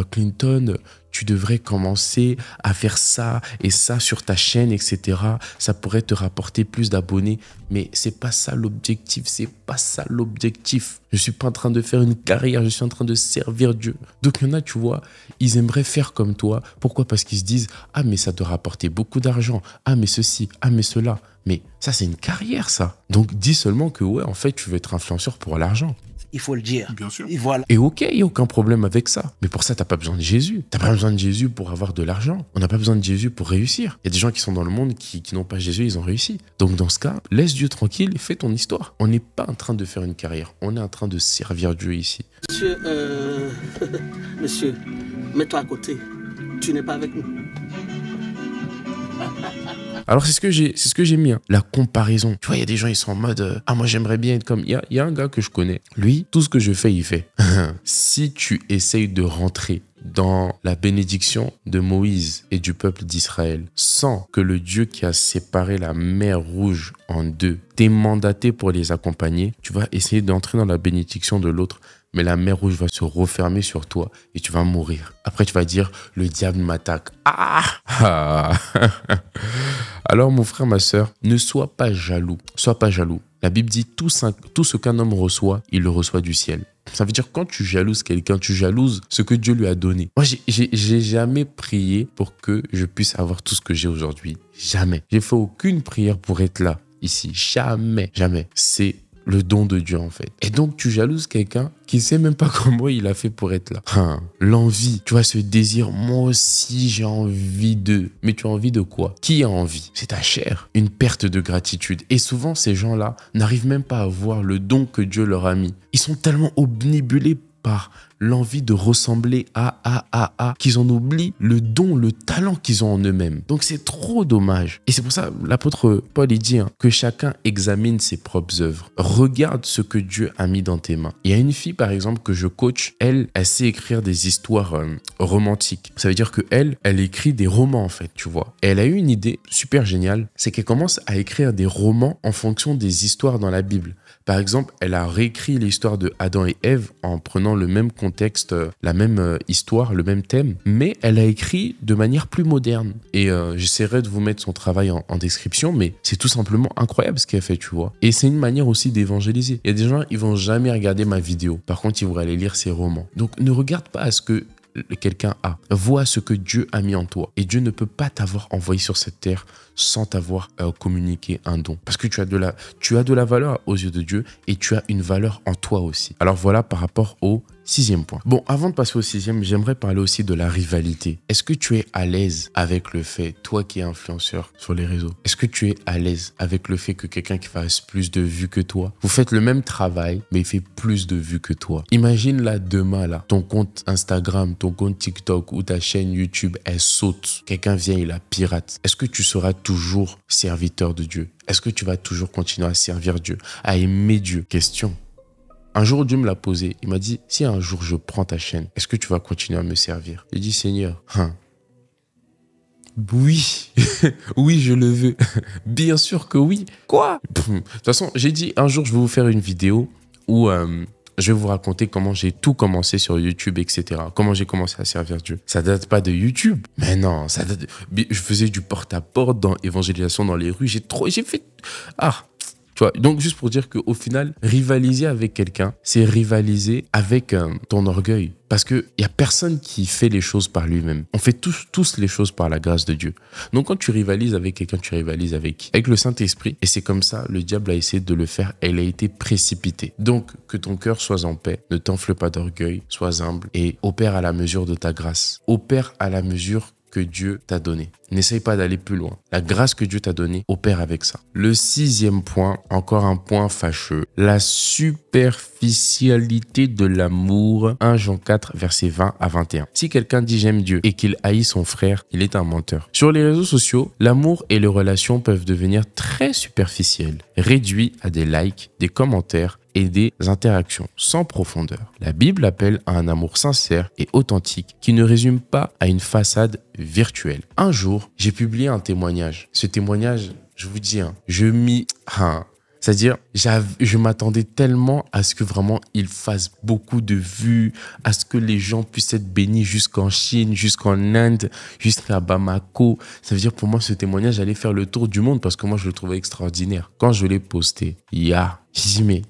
Clinton, tu devrais commencer à faire ça et ça sur ta chaîne, etc. Ça pourrait te rapporter plus d'abonnés. Mais c'est pas ça l'objectif, c'est pas ça l'objectif. Je suis pas en train de faire une carrière, je suis en train de servir Dieu. Donc il y en a, tu vois, ils aimeraient faire comme toi. Pourquoi? Parce qu'ils se disent, ah mais ça te rapporter beaucoup d'argent, ah mais ceci, ah mais cela. Mais ça c'est une carrière ça. Donc dis seulement que ouais, en fait tu veux être influenceur pour l'argent. Il faut le dire. Bien sûr. Et voilà. Et ok, il n'y a aucun problème avec ça. Mais pour ça, tu n'as pas besoin de Jésus. Tu n'as pas besoin de Jésus pour avoir de l'argent. On n'a pas besoin de Jésus pour réussir. Il y a des gens qui sont dans le monde qui n'ont pas Jésus, ils ont réussi. Donc dans ce cas, laisse Dieu tranquille et fais ton histoire. On n'est pas en train de faire une carrière. On est en train de servir Dieu ici. Monsieur, monsieur, mets-toi à côté. Tu n'es pas avec nous. Alors c'est ce que j'ai mis, hein. La comparaison. Tu vois, il y a des gens, ils sont en mode ah moi j'aimerais bien être comme... Il y a un gars que je connais. Lui, tout ce que je fais, il fait. Si tu essayes de rentrer dans la bénédiction de Moïse et du peuple d'Israël sans que le Dieu qui a séparé la mer Rouge en deux t'ait mandaté pour les accompagner, tu vas essayer d'entrer dans la bénédiction de l'autre, mais la mer Rouge va se refermer sur toi et tu vas mourir. Après, tu vas dire, le diable m'attaque. Ah. Alors, mon frère, ma sœur, ne sois pas jaloux. Sois pas jaloux. La Bible dit, tout ce qu'un homme reçoit, il le reçoit du ciel. Ça veut dire quand tu jalouses quelqu'un, tu jalouses ce que Dieu lui a donné. Moi, j'ai jamais prié pour que je puisse avoir tout ce que j'ai aujourd'hui. Jamais. J'ai fait aucune prière pour être là, ici. Jamais. Jamais. C'est le don de Dieu, en fait. Et donc, tu jalouses quelqu'un qui ne sait même pas comment il a fait pour être là. L'envie, tu vois, ce désir, moi aussi, j'ai envie de... Mais tu as envie de quoi? Qui a envie? C'est ta chair. Une perte de gratitude. Et souvent, ces gens-là n'arrivent même pas à voir le don que Dieu leur a mis. Ils sont tellement obnubilés par l'envie de ressembler à qu'ils en oublient le don, le talent qu'ils ont en eux-mêmes. Donc c'est trop dommage. Et c'est pour ça l'apôtre Paul il dit que chacun examine ses propres œuvres. Regarde ce que Dieu a mis dans tes mains. Il y a une fille par exemple que je coach, elle sait écrire des histoires romantiques. Ça veut dire que elle écrit des romans en fait, tu vois. Et elle a eu une idée super géniale, c'est qu'elle commence à écrire des romans en fonction des histoires dans la Bible. Par exemple, elle a réécrit l'histoire de Adam et Ève en prenant le même contexte, la même histoire, le même thème, mais elle a écrit de manière plus moderne. Et j'essaierai de vous mettre son travail en description, mais c'est tout simplement incroyable ce qu'elle fait, tu vois. Et c'est une manière aussi d'évangéliser. Il y a des gens, ils vont jamais regarder ma vidéo. Par contre, ils vont aller lire ses romans. Donc, ne regarde pas à ce que quelqu'un a. Vois ce que Dieu a mis en toi. Et Dieu ne peut pas t'avoir envoyé sur cette terre sans t'avoir communiqué un don. Parce que tu as de la valeur aux yeux de Dieu et tu as une valeur en toi aussi. Alors voilà par rapport au 6e point. Bon, avant de passer au 6e, j'aimerais parler aussi de la rivalité. Est-ce que tu es à l'aise avec le fait, toi qui es influenceur sur les réseaux, est-ce que tu es à l'aise avec le fait que quelqu'un qui fasse plus de vues que toi, vous faites le même travail, mais il fait plus de vues que toi. Imagine là, demain, là, ton compte Instagram, ton compte TikTok ou ta chaîne YouTube, elle saute. Quelqu'un vient, il la pirate. Est-ce que tu seras toujours serviteur de Dieu? Est-ce que tu vas toujours continuer à servir Dieu, à aimer Dieu? Question. Un jour, Dieu me l'a posé. Il m'a dit, si un jour je prends ta chaîne, est-ce que tu vas continuer à me servir? J'ai dit, Seigneur, oui, oui, je le veux. Bien sûr que oui. Quoi? De toute façon, j'ai dit, un jour, je vais vous faire une vidéo où je vais vous raconter comment j'ai tout commencé sur YouTube, etc. Comment j'ai commencé à servir Dieu. Ça date pas de YouTube. Mais non, ça date... Je faisais du porte-à-porte dans évangélisation dans les rues. J'ai fait... Tu vois, donc juste pour dire qu'au final, rivaliser avec quelqu'un, c'est rivaliser avec ton orgueil. Parce qu'il n'y a personne qui fait les choses par lui-même. On fait tous les choses par la grâce de Dieu. Donc quand tu rivalises avec quelqu'un, tu rivalises avec qui? Avec le Saint-Esprit. Et c'est comme ça, le diable a essayé de le faire. Elle a été précipitée. Donc que ton cœur soit en paix. Ne t'enfle pas d'orgueil. Sois humble et opère à la mesure de ta grâce. Opère à la mesure que Dieu t'a donné. N'essaye pas d'aller plus loin. La grâce que Dieu t'a donnée, opère avec ça. Le 6e point, encore un point fâcheux, la superficialité de l'amour. 1 Jean 4, versets 20 à 21. Si quelqu'un dit j'aime Dieu et qu'il haït son frère, il est un menteur. Sur les réseaux sociaux, l'amour et les relations peuvent devenir très superficielles, réduits à des likes, des commentaires et des interactions sans profondeur. La Bible appelle à un amour sincère et authentique qui ne résume pas à une façade virtuelle. Un jour, j'ai publié un témoignage. Ce témoignage, je vous dis, c'est-à-dire, je m'attendais tellement à ce que vraiment il fasse beaucoup de vues, à ce que les gens puissent être bénis jusqu'en Chine, jusqu'en Inde, jusqu'à Bamako. Ça veut dire pour moi, ce témoignage allait faire le tour du monde parce que moi, je le trouvais extraordinaire. Quand je l'ai posté, j'ai dit, mais...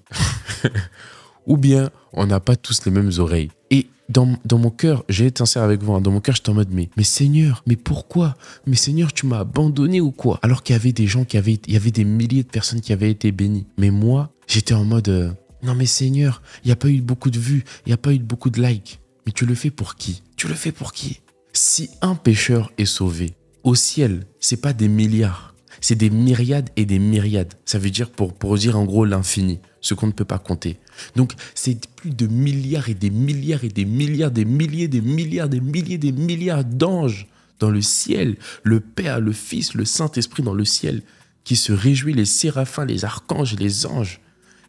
Ou bien, on n'a pas tous les mêmes oreilles. Et dans mon cœur, j'ai été sincère avec vous, dans mon cœur, j'étais en mode, mais Seigneur, mais pourquoi? Mais Seigneur, tu m'as abandonné ou quoi? Alors qu'il y avait des gens il y avait des milliers de personnes qui avaient été bénies. Mais moi, j'étais en mode, non mais Seigneur, il n'y a pas eu beaucoup de vues, il n'y a pas eu beaucoup de likes. Mais tu le fais pour qui? Tu le fais pour qui? Si un pécheur est sauvé, au ciel, c'est pas des milliards, c'est des myriades et des myriades. Ça veut dire, pour dire en gros l'infini, ce qu'on ne peut pas compter. Donc, c'est plus de milliards et des milliards et des milliards, des milliers, des milliards, des milliers, des milliards d'anges dans le ciel. Le Père, le Fils, le Saint-Esprit dans le ciel qui se réjouit, les séraphins, les archanges, les anges,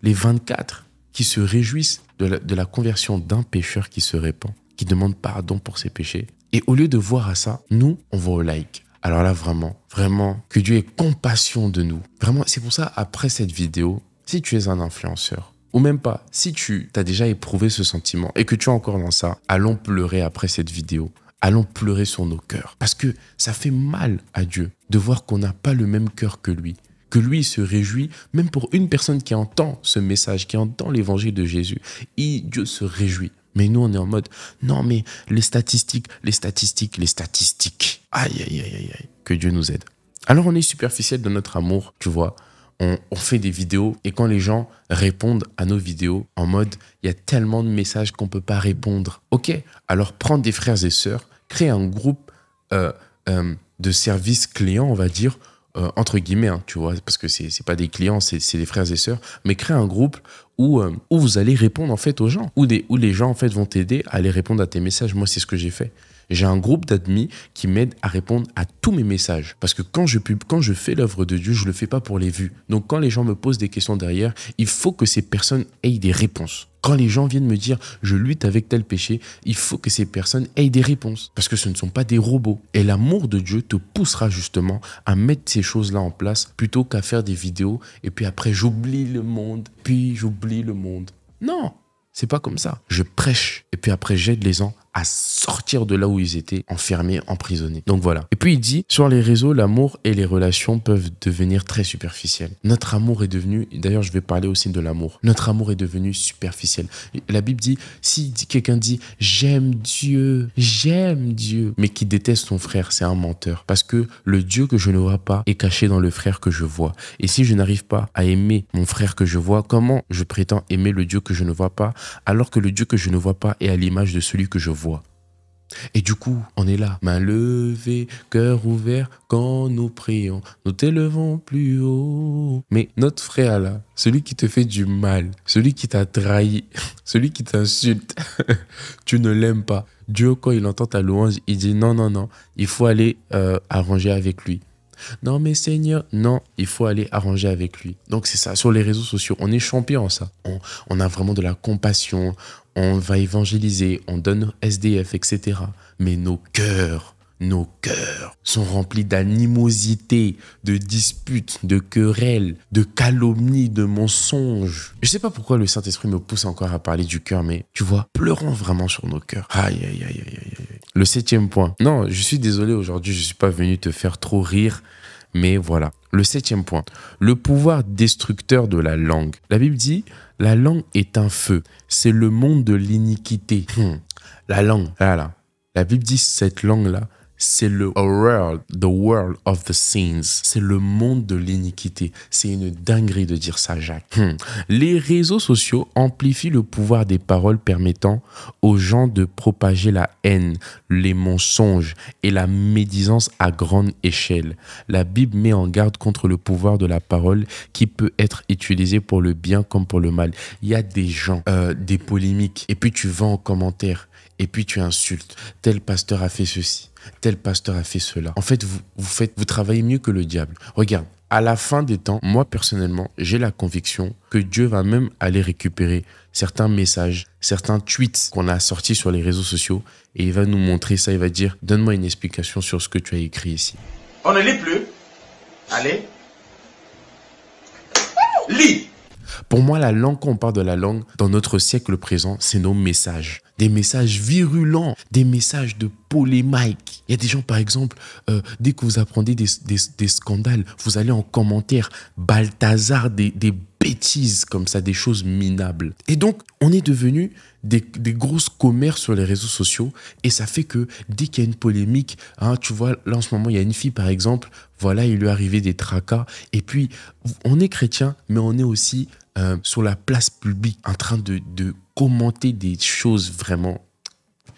les 24 qui se réjouissent de la conversion d'un pécheur qui se répand, qui demande pardon pour ses péchés. Et au lieu de voir à ça, nous, on va au like. Alors là, vraiment, que Dieu ait compassion de nous. Vraiment, c'est pour ça, après cette vidéo, si tu es un influenceur, ou même pas, si tu as déjà éprouvé ce sentiment et que tu es encore dans ça, allons pleurer après cette vidéo. Allons pleurer sur nos cœurs. Parce que ça fait mal à Dieu de voir qu'on n'a pas le même cœur que lui. Que lui se réjouit, même pour une personne qui entend ce message, qui entend l'évangile de Jésus, et Dieu se réjouit. Mais nous, on est en mode, non mais les statistiques. Aïe, aïe, aïe, aïe, que Dieu nous aide. Alors on est superficiel de notre amour, tu vois. On fait des vidéos et quand les gens répondent à nos vidéos en mode il y a tellement de messages qu'on ne peut pas répondre. Ok, alors prends des frères et sœurs, crée un groupe de service client, on va dire, entre guillemets, tu vois, parce que c'est pas des clients, c'est des frères et sœurs, mais crée un groupe où vous allez répondre en fait aux gens, où les gens en fait vont t'aider à aller répondre à tes messages. Moi, c'est ce que j'ai fait. J'ai un groupe d'admis qui m'aide à répondre à tous mes messages. Parce que quand je fais l'œuvre de Dieu, je ne le fais pas pour les vues. Donc quand les gens me posent des questions derrière, il faut que ces personnes aient des réponses. Quand les gens viennent me dire « je lutte avec tel péché », il faut que ces personnes aient des réponses. Parce que ce ne sont pas des robots. Et l'amour de Dieu te poussera justement à mettre ces choses-là en place plutôt qu'à faire des vidéos et puis après j'oublie le monde, puis j'oublie le monde. Non, c'est pas comme ça. Je prêche et puis après j'aide les gens à sortir de là où ils étaient enfermés, emprisonnés. Donc voilà. Et puis il dit, sur les réseaux, l'amour et les relations peuvent devenir très superficiels. Notre amour est devenu, d'ailleurs je vais parler aussi de l'amour, notre amour est devenu superficiel. La Bible dit, si quelqu'un dit « j'aime Dieu », mais qui déteste son frère, c'est un menteur. Parce que le Dieu que je ne vois pas est caché dans le frère que je vois. Et si je n'arrive pas à aimer mon frère que je vois, comment je prétends aimer le Dieu que je ne vois pas, alors que le Dieu que je ne vois pas est à l'image de celui que je vois? Et du coup, on est là, main levée, cœur ouvert, quand nous prions, nous t'élevons plus haut. Mais notre frère là, celui qui te fait du mal, celui qui t'a trahi, celui qui t'insulte, tu ne l'aimes pas. Dieu, quand il entend ta louange, il dit non, il faut aller arranger avec lui. Non mais Seigneur, non, il faut aller arranger avec lui. Donc c'est ça, sur les réseaux sociaux, on est champion en ça. On a vraiment de la compassion, on va évangéliser, on donne SDF, etc. Mais nos cœurs sont remplis d'animosité, de disputes, de querelles, de calomnies, de mensonges. Je ne sais pas pourquoi le Saint-Esprit me pousse encore à parler du cœur, mais tu vois, pleurons vraiment sur nos cœurs. Aïe, aïe, aïe, aïe, aïe. Le 7e point. Non, je suis désolé aujourd'hui, je ne suis pas venu te faire trop rire. Mais voilà. Le 7e point, le pouvoir destructeur de la langue. La Bible dit, la langue est un feu. C'est le monde de l'iniquité. La langue, voilà. La Bible dit, cette langue-là, c'est the world of the sins. C'est le monde de l'iniquité. C'est une dinguerie de dire ça, Jacques. Les réseaux sociaux amplifient le pouvoir des paroles permettant aux gens de propager la haine, les mensonges et la médisance à grande échelle. La Bible met en garde contre le pouvoir de la parole qui peut être utilisé pour le bien comme pour le mal. Il y a des gens, des polémiques, et puis tu vas en commentaire, et puis tu insultes. Tel pasteur a fait ceci. Tel pasteur a fait cela. En fait, vous travaillez mieux que le diable. Regarde, à la fin des temps, moi personnellement, j'ai la conviction que Dieu va même aller récupérer certains messages, certains tweets qu'on a sortis sur les réseaux sociaux et il va nous montrer ça. Il va dire, donne-moi une explication sur ce que tu as écrit ici. On ne lit plus. Allez. Lis. Pour moi, la langue, quand on parle de la langue, dans notre siècle présent, c'est nos messages. Des messages virulents, des messages de polémique. Il y a des gens, par exemple, dès que vous apprenez des scandales, vous allez en commentaire, Balthazar, des bêtises comme ça, des choses minables. Et donc, on est devenu des grosses commères sur les réseaux sociaux et ça fait que dès qu'il y a une polémique, hein, tu vois, là en ce moment, il y a une fille, par exemple, voilà, il lui est arrivé des tracas. Et puis, on est chrétien, mais on est aussi sur la place publique en train de commenter des choses vraiment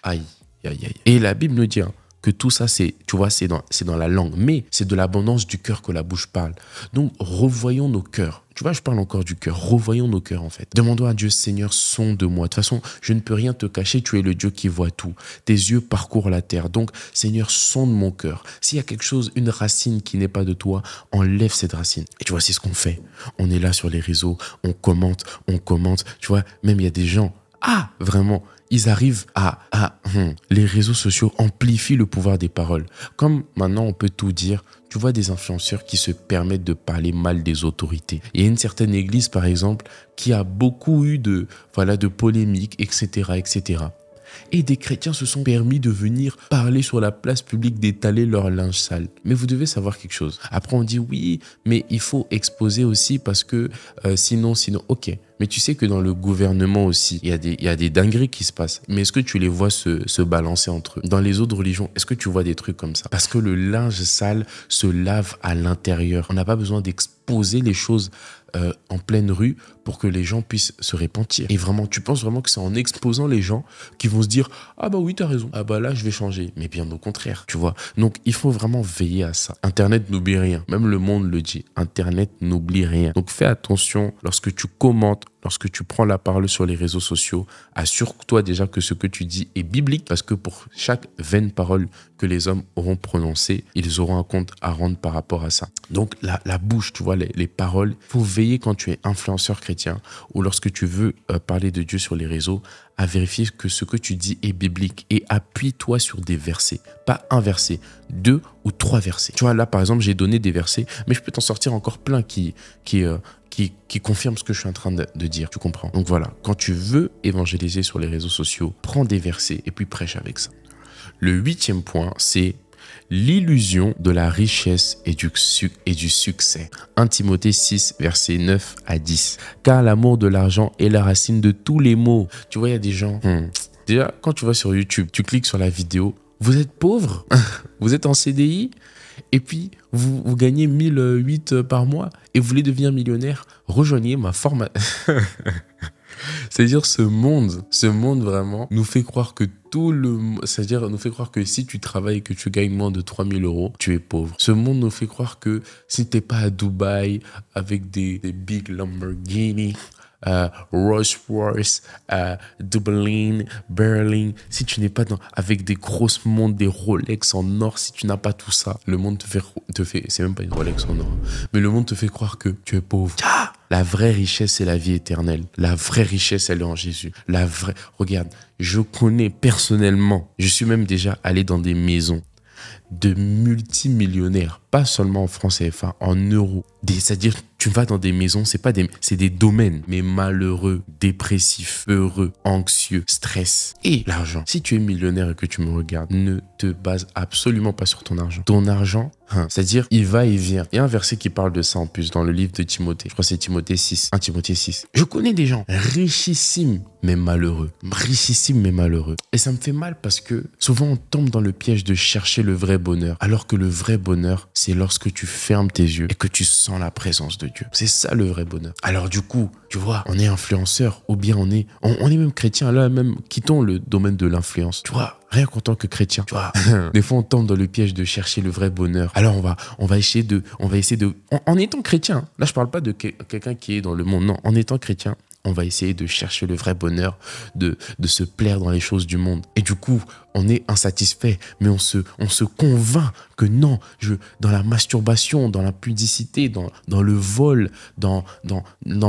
aïe, aïe, aïe. Et la Bible nous dit que tout ça, c'est, tu vois, c'est dans la langue. Mais c'est de l'abondance du cœur que la bouche parle. Donc, revoyons nos cœurs. Tu vois, je parle encore du cœur. Revoyons nos cœurs, en fait. Demandons à Dieu, Seigneur, sonde-moi. De toute façon, je ne peux rien te cacher. Tu es le Dieu qui voit tout. Tes yeux parcourent la terre. Donc, Seigneur, sonde mon cœur. S'il y a quelque chose, une racine qui n'est pas de toi, enlève cette racine. Et tu vois, c'est ce qu'on fait. On est là sur les réseaux. On commente. Tu vois, même il y a des gens. Ah, vraiment, ils arrivent les réseaux sociaux amplifient le pouvoir des paroles. Comme maintenant, on peut tout dire. Tu vois des influenceurs qui se permettent de parler mal des autorités. Il y a une certaine église, par exemple, qui a beaucoup eu de polémiques, etc., etc. Et des chrétiens se sont permis de venir parler sur la place publique, d'étaler leur linge sale. Mais vous devez savoir quelque chose. Après, on dit oui, mais il faut exposer aussi parce que sinon, ok. Mais tu sais que dans le gouvernement aussi, il y a des dingueries qui se passent. Mais est-ce que tu les vois se balancer entre eux? Dans les autres religions, est-ce que tu vois des trucs comme ça? Parce que le linge sale se lave à l'intérieur. On n'a pas besoin d'exposer les choses en pleine rue pour que les gens puissent se repentir. Et vraiment, tu penses vraiment que c'est en exposant les gens qui vont se dire « Ah bah oui, t'as raison. Ah bah là, je vais changer. » Mais bien au contraire, tu vois. Donc, il faut vraiment veiller à ça. Internet n'oublie rien. Même le monde le dit. Internet n'oublie rien. Donc, fais attention lorsque tu commentes, lorsque tu prends la parole sur les réseaux sociaux, assure-toi déjà que ce que tu dis est biblique parce que pour chaque vaine parole que les hommes auront prononcée, ils auront un compte à rendre par rapport à ça. Donc, la bouche, tu vois, les paroles, il faut veiller quand tu es influenceur chrétien ou lorsque tu veux parler de Dieu sur les réseaux, à vérifier que ce que tu dis est biblique et appuie-toi sur des versets. Pas un verset, 2 ou 3 versets. Tu vois, là, par exemple, j'ai donné des versets, mais je peux t'en sortir encore plein qui confirment ce que je suis en train de dire. Tu comprends? Donc voilà, quand tu veux évangéliser sur les réseaux sociaux, prends des versets et puis prêche avec ça. Le 8e point, c'est l'illusion de la richesse et du succès. 1 Timothée 6, versets 9 à 10. Car l'amour de l'argent est la racine de tous les maux. Tu vois, il y a des gens... Déjà, quand tu vas sur YouTube, tu cliques sur la vidéo, vous êtes pauvre, vous êtes en CDI, et puis vous gagnez 1008 par mois et vous voulez devenir millionnaire, rejoignez ma formation. C'est-à-dire ce monde vraiment nous fait croire que nous fait croire que si tu travailles et que tu gagnes moins de 3000 €, tu es pauvre. Ce monde nous fait croire que si tu n'es pas à Dubaï avec des big Lamborghini, Rolls-Royce, Dublin, Berlin, si tu n'es pas avec des grosses montres, des Rolex en or, si tu n'as pas tout ça, le monde te fait c'est même pas une Rolex en or, mais le monde te fait croire que tu es pauvre. La vraie richesse, c'est la vie éternelle. La vraie richesse, elle est en Jésus. Regarde, je connais personnellement, je suis même déjà allé dans des maisons. de multimillionnaires, pas seulement en francs CFA, en euros. C'est-à-dire, tu vas dans des maisons, c'est des domaines, mais malheureux, dépressifs, heureux, anxieux, stress. Et l'argent. Si tu es millionnaire et que tu me regardes, ne te base absolument pas sur ton argent. Ton argent, c'est-à-dire, il va et vient. Il y a un verset qui parle de ça en plus dans le livre de Timothée. Je crois que c'est Timothée 6. 1 Timothée 6. Je connais des gens richissimes, mais malheureux. Richissimes, mais malheureux. Et ça me fait mal parce que souvent, on tombe dans le piège de chercher le vrai bonheur. Alors que le vrai bonheur, c'est lorsque tu fermes tes yeux et que tu sens la présence de Dieu. C'est ça le vrai bonheur. Alors du coup, tu vois, on est influenceur ou bien on est même chrétien. Là même, quittons le domaine de l'influence. Tu vois, rien qu'en tant que chrétien, tu vois, des fois on tombe dans le piège de chercher le vrai bonheur. Alors on va essayer de, en étant chrétien. Là je parle pas de quelqu'un qui est dans le monde. Non, en étant chrétien, on va essayer de chercher le vrai bonheur, de se plaire dans les choses du monde. Et du coup, on est insatisfait, mais on se convainc que non, dans la masturbation, dans la pudicité, dans le vol, dans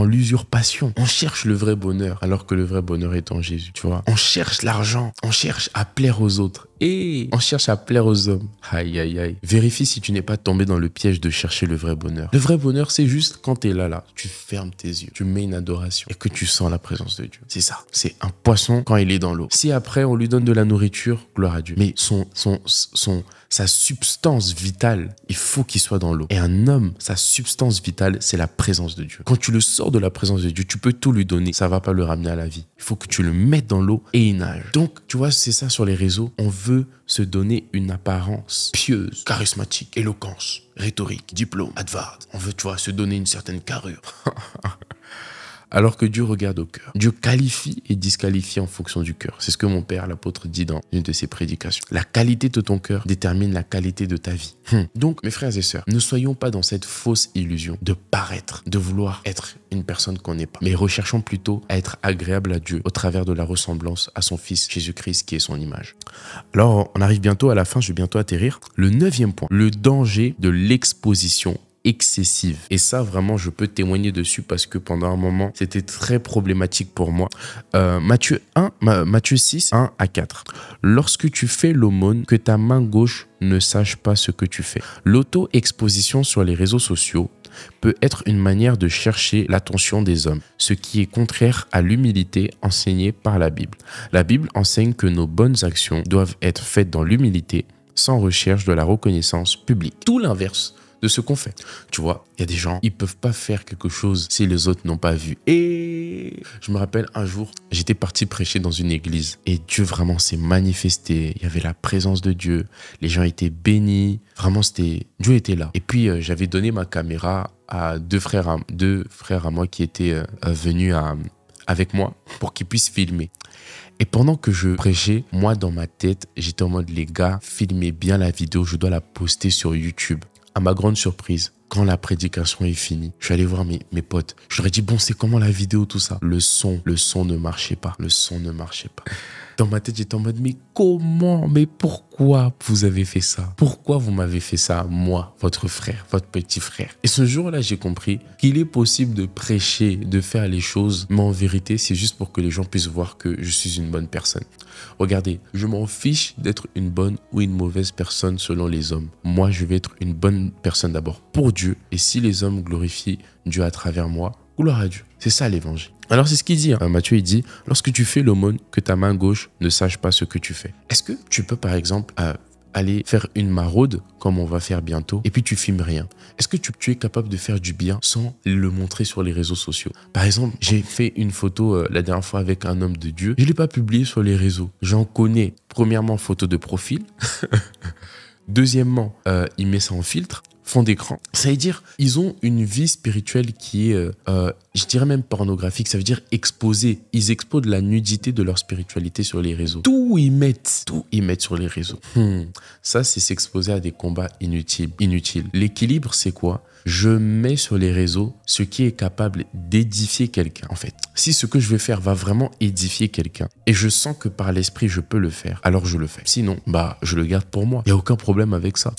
l'usurpation, on cherche le vrai bonheur, alors que le vrai bonheur est en Jésus, tu vois. On cherche l'argent, on cherche à plaire aux autres, et on cherche à plaire aux hommes. Aïe, aïe, aïe. Vérifie si tu n'es pas tombé dans le piège de chercher le vrai bonheur. Le vrai bonheur, c'est juste quand tu es là, tu fermes tes yeux, tu mets une adoration, et que tu sens la présence de Dieu. C'est ça. C'est un poisson quand il est dans l'eau. Si après, on lui donne de la nourriture, gloire à Dieu. Mais sa substance vitale, il faut qu'il soit dans l'eau. Et un homme, sa substance vitale, c'est la présence de Dieu. Quand tu le sors de la présence de Dieu, tu peux tout lui donner. Ça va pas le ramener à la vie. Il faut que tu le mettes dans l'eau et il nage. Donc, tu vois, c'est ça sur les réseaux. On veut se donner une apparence pieuse, charismatique, éloquence, rhétorique, diplôme, advard. On veut, tu vois, se donner une certaine carrure. Alors que Dieu regarde au cœur. Dieu qualifie et disqualifie en fonction du cœur. C'est ce que mon père, l'apôtre, dit dans une de ses prédications. La qualité de ton cœur détermine la qualité de ta vie. Donc, mes frères et sœurs, ne soyons pas dans cette fausse illusion de paraître, de vouloir être une personne qu'on n'est pas. Mais recherchons plutôt à être agréable à Dieu au travers de la ressemblance à son Fils Jésus-Christ qui est son image. Alors, on arrive bientôt à la fin, je vais bientôt atterrir. Le 9e point, le danger de l'exposition excessive. Et ça, vraiment, je peux témoigner dessus parce que pendant un moment, c'était très problématique pour moi. Matthieu 6, 1 à 4. Lorsque tu fais l'aumône, que ta main gauche ne sache pas ce que tu fais. L'auto-exposition sur les réseaux sociaux peut être une manière de chercher l'attention des hommes, ce qui est contraire à l'humilité enseignée par la Bible. La Bible enseigne que nos bonnes actions doivent être faites dans l'humilité, sans recherche de la reconnaissance publique. Tout l'inverse de ce qu'on fait. Tu vois, il y a des gens, ils peuvent pas faire quelque chose si les autres n'ont pas vu. Et je me rappelle un jour, j'étais parti prêcher dans une église et Dieu vraiment s'est manifesté. Il y avait la présence de Dieu. Les gens étaient bénis. Vraiment, Dieu était là. Et puis, j'avais donné ma caméra à deux frères à moi qui étaient venus avec moi pour qu'ils puissent filmer. Et pendant que je prêchais, moi, dans ma tête, j'étais en mode, les gars, filmez bien la vidéo, je dois la poster sur YouTube. À ma grande surprise, quand la prédication est finie, je suis allé voir mes potes. Je leur ai dit, bon, c'est comment la vidéo, tout ça? Le son ne marchait pas. Le son ne marchait pas. Dans ma tête, j'étais en mode, mais comment? Mais pourquoi vous avez fait ça? Pourquoi vous m'avez fait ça, moi, votre frère, votre petit frère? Et ce jour-là, j'ai compris qu'il est possible de prêcher, de faire les choses, mais en vérité, c'est juste pour que les gens puissent voir que je suis une bonne personne. Regardez, je m'en fiche d'être une bonne ou une mauvaise personne selon les hommes. Moi, je vais être une bonne personne d'abord pour Dieu. Et si les hommes glorifient Dieu à travers moi, gloire à Dieu. C'est ça l'évangile. Alors c'est ce qu'il dit. Matthieu, il dit, lorsque tu fais l'aumône, que ta main gauche ne sache pas ce que tu fais. Est-ce que tu peux par exemple aller faire une maraude comme on va faire bientôt et puis tu filmes rien? Est-ce que tu es capable de faire du bien sans le montrer sur les réseaux sociaux? Par exemple, j'ai fait une photo la dernière fois avec un homme de Dieu. Je ne l'ai pas publié sur les réseaux. J'en connais. Premièrement, photo de profil. Deuxièmement, il met ça en filtre. Fond d'écran. Ça veut dire, ils ont une vie spirituelle qui est, je dirais même pornographique. Ça veut dire exposée. Ils exposent la nudité de leur spiritualité sur les réseaux. Tout ils mettent sur les réseaux. Ça, c'est s'exposer à des combats inutiles. L'équilibre, c'est quoi? Je mets sur les réseaux ce qui est capable d'édifier quelqu'un, en fait. Si ce que je vais faire va vraiment édifier quelqu'un et je sens que par l'esprit, je peux le faire, alors je le fais. Sinon, je le garde pour moi. Il n'y a aucun problème avec ça.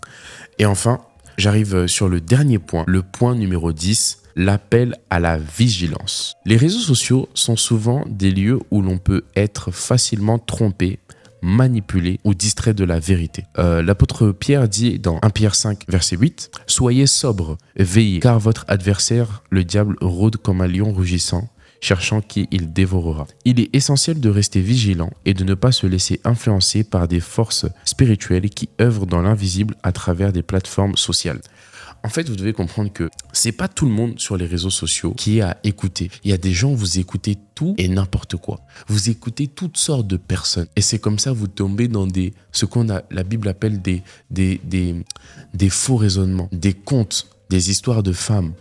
Et enfin, j'arrive sur le dernier point, le point numéro 10, l'appel à la vigilance. Les réseaux sociaux sont souvent des lieux où l'on peut être facilement trompé, manipulés ou distraits de la vérité. L'apôtre Pierre dit dans 1 Pierre 5, verset 8, « Soyez sobres, veillez, car votre adversaire, le diable, rôde comme un lion rugissant, cherchant qui il dévorera. » Il est essentiel de rester vigilant et de ne pas se laisser influencer par des forces spirituelles qui œuvrent dans l'invisible à travers des plateformes sociales. En fait, vous devez comprendre que c'est pas tout le monde sur les réseaux sociaux qui est à écouter. Il y a des gens, vous écoutez tout et n'importe quoi. Vous écoutez toutes sortes de personnes. Et c'est comme ça vous tombez dans ce la Bible appelle des faux raisonnements, des contes, des histoires de femmes.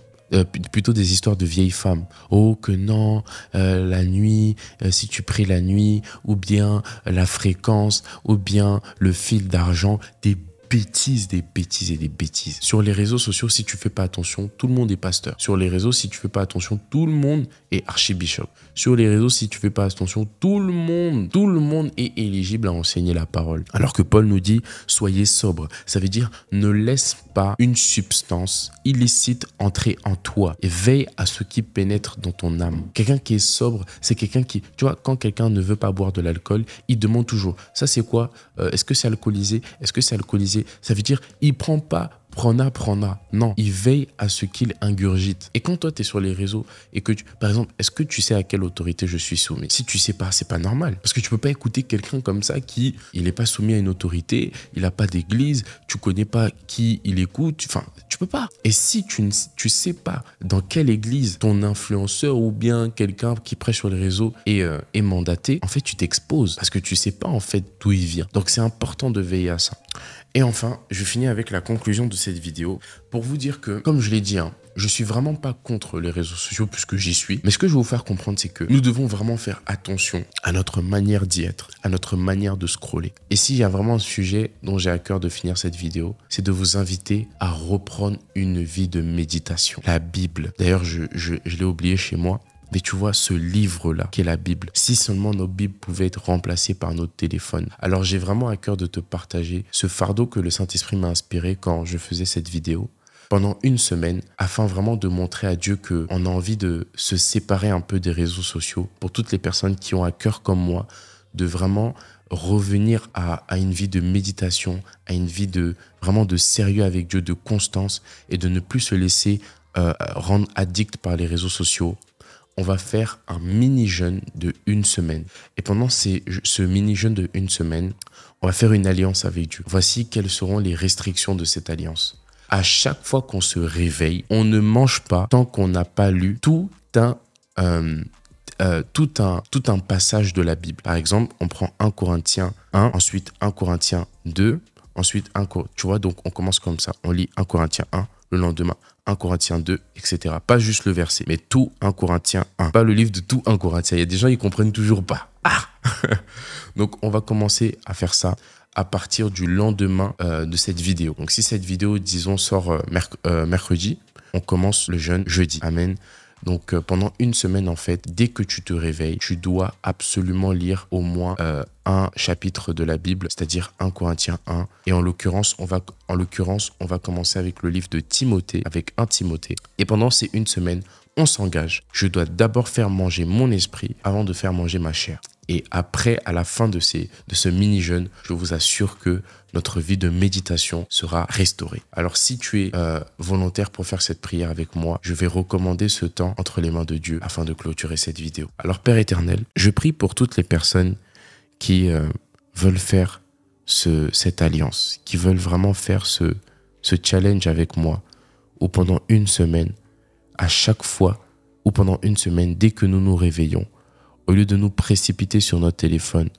Plutôt des histoires de vieilles femmes. Oh que non, la nuit, si tu pries la nuit, ou bien la fréquence, ou bien le fil d'argent, des bêtises. Sur les réseaux sociaux, si tu fais pas attention, tout le monde est pasteur. Sur les réseaux, si tu fais pas attention, tout le monde est archibishop. Sur les réseaux, si tu fais pas attention, tout le monde est éligible à enseigner la parole. Alors que Paul nous dit, soyez sobres. Ça veut dire, ne laisse pas une substance illicite entrer en toi et veille à ce qui pénètre dans ton âme. Quelqu'un qui est sobre, c'est quelqu'un qui, tu vois, quand quelqu'un ne veut pas boire de l'alcool, il demande toujours, ça c'est quoi? Est-ce que c'est alcoolisé? Est-ce que c'est alcoolisé? Ça veut dire, il prend pas prends-la. Non, il veille à ce qu'il ingurgite. Et quand toi, tu es sur les réseaux et que, par exemple, est-ce que tu sais à quelle autorité je suis soumis? Si tu sais pas, c'est pas normal. Parce que tu peux pas écouter quelqu'un comme ça qui, il n'est pas soumis à une autorité, il n'a pas d'église, tu connais pas qui il écoute, enfin, tu peux pas. Et si tu sais pas dans quelle église ton influenceur ou bien quelqu'un qui prêche sur les réseaux est mandaté, en fait, tu t'exposes parce que tu sais pas, en fait, d'où il vient. Donc, c'est important de veiller à ça. Et enfin, je finis avec la conclusion de cette vidéo pour vous dire que, comme je l'ai dit, je suis vraiment pas contre les réseaux sociaux puisque j'y suis. Mais ce que je veux vous faire comprendre, c'est que nous devons vraiment faire attention à notre manière d'y être, à notre manière de scroller. Et s'il y a vraiment un sujet dont j'ai à cœur de finir cette vidéo, c'est de vous inviter à reprendre une vie de méditation. La Bible. D'ailleurs, je l'ai oublié chez moi. Mais tu vois, ce livre-là, qui est la Bible, si seulement nos Bibles pouvaient être remplacées par notre téléphone. Alors, j'ai vraiment à cœur de te partager ce fardeau que le Saint-Esprit m'a inspiré quand je faisais cette vidéo pendant une semaine, afin vraiment de montrer à Dieu qu'on a envie de se séparer un peu des réseaux sociaux pour toutes les personnes qui ont à cœur comme moi de vraiment revenir à une vie de méditation, à une vie vraiment de sérieux avec Dieu, de constance et de ne plus se laisser rendre addict par les réseaux sociaux. On va faire un mini-jeûne de 1 semaine. Et pendant ce mini-jeûne de 1 semaine, on va faire une alliance avec Dieu. Voici quelles seront les restrictions de cette alliance. À chaque fois qu'on se réveille, on ne mange pas tant qu'on n'a pas lu tout un passage de la Bible. Par exemple, on prend 1 Corinthiens 1, ensuite 1 Corinthiens 2, ensuite tu vois, donc on commence comme ça. On lit 1 Corinthiens 1, le lendemain 1 Corinthiens 2, etc. Pas juste le verset, mais tout 1 Corinthiens 1. Pas le livre de tout 1 Corinthiens. Il y a des gens, ils comprennent toujours pas. Ah Donc, on va commencer à faire ça à partir du lendemain de cette vidéo. Donc, si cette vidéo, disons, sort mercredi, on commence le jeûne jeudi. Amen. Donc, pendant 1 semaine, en fait, dès que tu te réveilles, tu dois absolument lire au moins un chapitre de la Bible, c'est-à-dire 1 Corinthiens 1. Et en l'occurrence, on va commencer avec le livre de Timothée, avec 1 Timothée. Et pendant ces 1 semaine, on s'engage. Je dois d'abord faire manger mon esprit avant de faire manger ma chair. Et après, à la fin de ce mini-jeûne, je vous assure que notre vie de méditation sera restaurée. Alors, si tu es volontaire pour faire cette prière avec moi, je vais recommander ce temps entre les mains de Dieu afin de clôturer cette vidéo. Alors, Père éternel, je prie pour toutes les personnes qui veulent faire cette alliance, qui veulent vraiment faire ce challenge avec moi, où pendant 1 semaine, à chaque fois, ou pendant 1 semaine, dès que nous nous réveillons, au lieu de nous précipiter sur notre téléphone,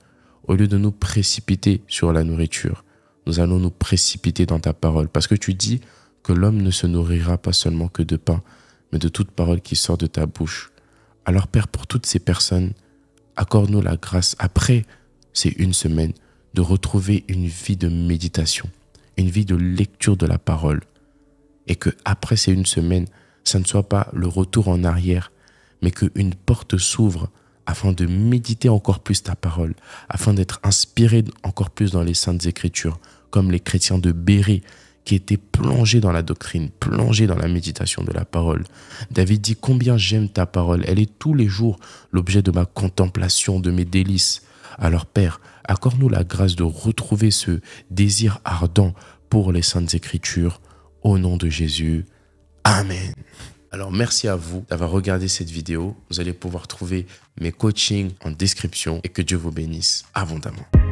au lieu de nous précipiter sur la nourriture, nous allons nous précipiter dans ta parole. Parce que tu dis que l'homme ne se nourrira pas seulement que de pain, mais de toute parole qui sort de ta bouche. Alors Père, pour toutes ces personnes, accorde-nous la grâce, après ces 1 semaine, de retrouver une vie de méditation, une vie de lecture de la parole. Et que après ces 1 semaine, ça ne soit pas le retour en arrière, mais qu'une porte s'ouvre afin de méditer encore plus ta parole, afin d'être inspiré encore plus dans les Saintes Écritures, comme les chrétiens de Béret, qui étaient plongés dans la doctrine, plongés dans la méditation de la parole. David dit « Combien j'aime ta parole, elle est tous les jours l'objet de ma contemplation, de mes délices. Alors Père, accorde-nous la grâce de retrouver ce désir ardent pour les Saintes Écritures. Au nom de Jésus. Amen. Alors merci à vous d'avoir regardé cette vidéo. Vous allez pouvoir trouver mes coachings en description et que Dieu vous bénisse abondamment.